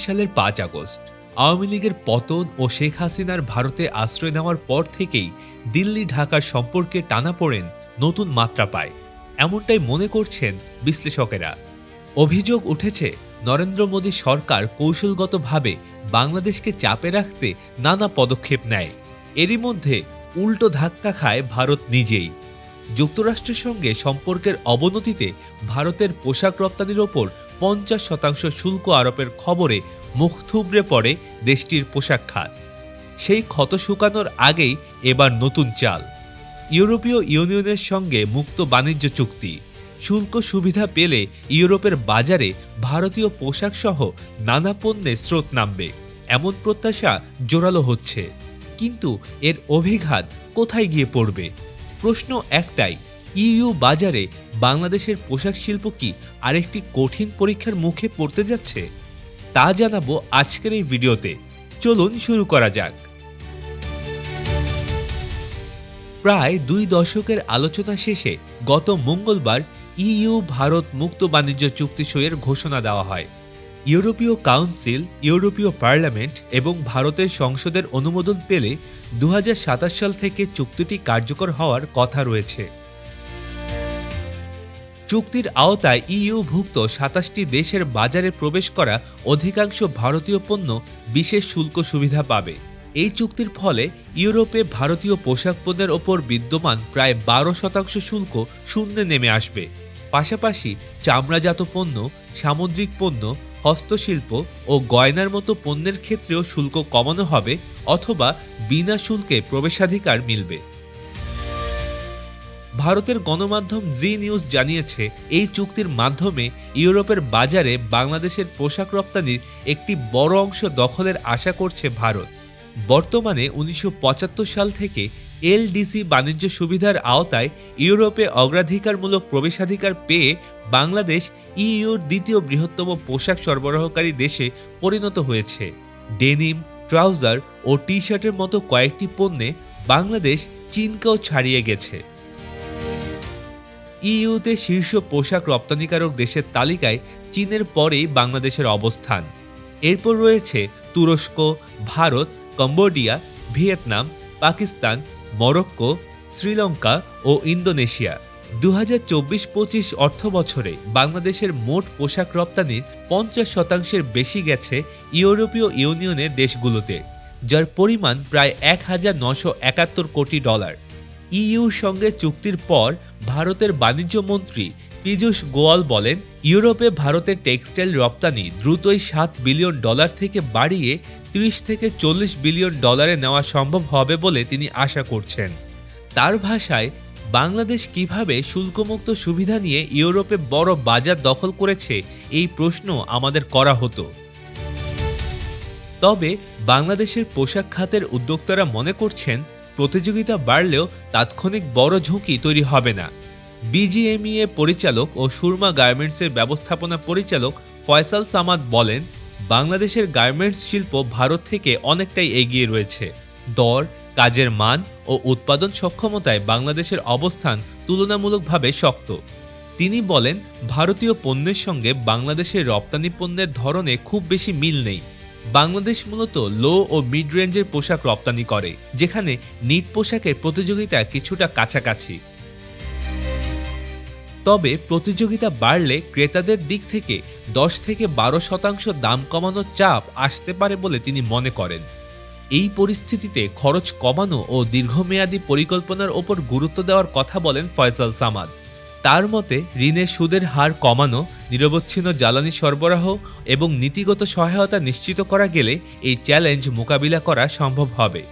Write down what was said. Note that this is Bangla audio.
সালের ৫ আগস্ট আওয়ামী লীগের পতন ও শেখ হাসিনার ভারতে আশ্রয় নেওয়ার পর থেকেই দিল্লি ঢাকার সম্পর্কে টানাপোড়েন নতুন মাত্রা পায়, এমনটাই মনে করছেন বিশ্লেষকেরা। অভিযোগ উঠেছে নরেন্দ্র মোদী সরকার কৌশলগতভাবে বাংলাদেশকে চাপে রাখতে নানা পদক্ষেপ নেয়। এরই মধ্যে উল্টো ধাক্কা খায় ভারত নিজেই। যুক্তরাষ্ট্রের সঙ্গে সম্পর্কের অবনতিতে ভারতের পোশাক রপ্তানির ওপর ৫০% শুল্ক আরোপের খবরে মুখ থুবড়ে পড়ে দেশটির পোশাক খাত। সেই ক্ষত শুকানোর আগেই এবার নতুন চাল। ইউরোপীয় ইউনিয়নের সঙ্গে মুক্ত বাণিজ্য চুক্তি। শুল্ক সুবিধা পেলে ইউরোপের বাজারে ভারতীয় পোশাক সহ নানা পণ্যের স্রোত নামবে, এমন প্রত্যাশা জোরালো হচ্ছে। কিন্তু এর অভিঘাত কোথায় গিয়ে পড়বে? প্রশ্ন একটাই, ইইউ বাজারে বাংলাদেশের পোশাক শিল্প কি আরেকটি কঠিন পরীক্ষার মুখে পড়তে যাচ্ছে? তা জানাবো আজকের এই ভিডিওতে। চলুন শুরু করা যাক। প্রায় ২ দশকের আলোচনা শেষে গত মঙ্গলবার ইইউ ভারত মুক্ত বাণিজ্য চুক্তি সইয়ের ঘোষণা দেওয়া হয়। ইউরোপীয় কাউন্সিল, ইউরোপীয় পার্লামেন্ট এবং ভারতের সংসদের অনুমোদন পেলে ২০২৭ সাল থেকে চুক্তিটি কার্যকর হওয়ার কথা রয়েছে। চুক্তির আওতায় ইইউভুক্ত ২৭টি দেশের বাজারে প্রবেশ করা অধিকাংশ ভারতীয় পণ্য বিশেষ শুল্ক সুবিধা পাবে। এই চুক্তির ফলে ইউরোপে ভারতীয় পোশাক পণ্যের ওপর বিদ্যমান প্রায় ১২% শুল্ক শূন্যে নেমে আসবে। পাশাপাশি চামড়াজাত পণ্য, সামুদ্রিক পণ্য, হস্তশিল্প ও গয়নার মতো পণ্যের ক্ষেত্রেও শুল্ক কমানো হবে অথবা বিনা শুল্কে প্রবেশাধিকার মিলবে। ভারতের গণমাধ্যম জি নিউজ জানিয়েছে, এই চুক্তির মাধ্যমে ইউরোপের বাজারে বাংলাদেশের পোশাক রপ্তানির একটি বড় অংশ দখলের আশা করছে ভারত। বর্তমানে ১৯৭৫ সাল থেকে এলডিসি বাণিজ্য সুবিধার আওতায় ইউরোপে অগ্রাধিকারমূলক প্রবেশাধিকার পেয়ে বাংলাদেশ ইইউর দ্বিতীয় বৃহত্তম পোশাক সরবরাহকারী দেশে পরিণত হয়েছে। ডেনিম, ট্রাউজার ও টি শার্টের মতো কয়েকটি পণ্যে বাংলাদেশ চীনকেও ছাড়িয়ে গেছে। ইইউতে শীর্ষ পোশাক রপ্তানিকারক দেশের তালিকায় চীনের পরেই বাংলাদেশের অবস্থান। এরপর রয়েছে তুরস্ক, Bharat, Cambodia, Vietnam, Pakistan, Morocco, Sri Lanka ও ইন্দোনেশিয়া। ২০২৪-২৫ অর্থবছরে বাংলাদেশের মোট পোশাক রপ্তানির ৫০% বেশি গেছে ইউরোপীয় ইউনিয়নের দেশগুলোতে, যার পরিমাণ প্রায় $১,৯৭১ কোটি। ইইউর সঙ্গে চুক্তির পর ভারতের বাণিজ্য মন্ত্রী পীযূষ গোয়াল বলেন, ইউরোপে ভারতের টেক্সটাইল রপ্তানি দ্রুতই $৭ বিলিয়ন থেকে বাড়িয়ে $৩০ থেকে $৪০ বিলিয়ন নেওয়া সম্ভব হবে বলে তিনি আশা করছেন। তার ভাষায়, বাংলাদেশ কিভাবে শুল্কমুক্ত সুবিধা নিয়ে ইউরোপে বড় বাজার দখল করেছে এই প্রশ্ন আমাদের করা হতো। তবে বাংলাদেশের পোশাক খাতের উদ্যোক্তারা মনে করছেন, প্রতিযোগিতা বাড়লেও তাৎক্ষণিক বড় ঝুঁকি তৈরি হবে না। বিজিএমইএ পরিচালক ও সুরমা গার্মেন্টসের ব্যবস্থাপনা পরিচালক ফয়সাল সামাদ বলেন, বাংলাদেশের গার্মেন্টস শিল্প ভারত থেকে অনেকটাই এগিয়ে রয়েছে। দর, কাজের মান ও উৎপাদন সক্ষমতায় বাংলাদেশের অবস্থান তুলনামূলকভাবে শক্ত। তিনি বলেন, ভারতীয় পণ্যের সঙ্গে বাংলাদেশের রপ্তানি পণ্যের ধরনে খুব বেশি মিল নেই। বাংলাদেশ মূলত লো ও মিড রেঞ্জের পোশাক রপ্তানি করে, যেখানে নিট পোশাকের প্রতিযোগিতা কিছুটা কাছাকাছি। তবে প্রতিযোগিতা বাড়লে ক্রেতাদের দিক থেকে ১০ থেকে ১২% দাম কমানোর চাপ আসতে পারে বলে তিনি মনে করেন। এই পরিস্থিতিতে খরচ কমানো ও দীর্ঘমেয়াদী পরিকল্পনার ওপর গুরুত্ব দেওয়ার কথা বলেন ফয়সাল সামাদ। তার মতে, ঋণের সুদের হার কমানো, নিরবচ্ছিন্ন জ্বালানি সরবরাহ এবং নীতিগত সহায়তা নিশ্চিত করা গেলে এই চ্যালেঞ্জ মোকাবিলা করা সম্ভব হবে।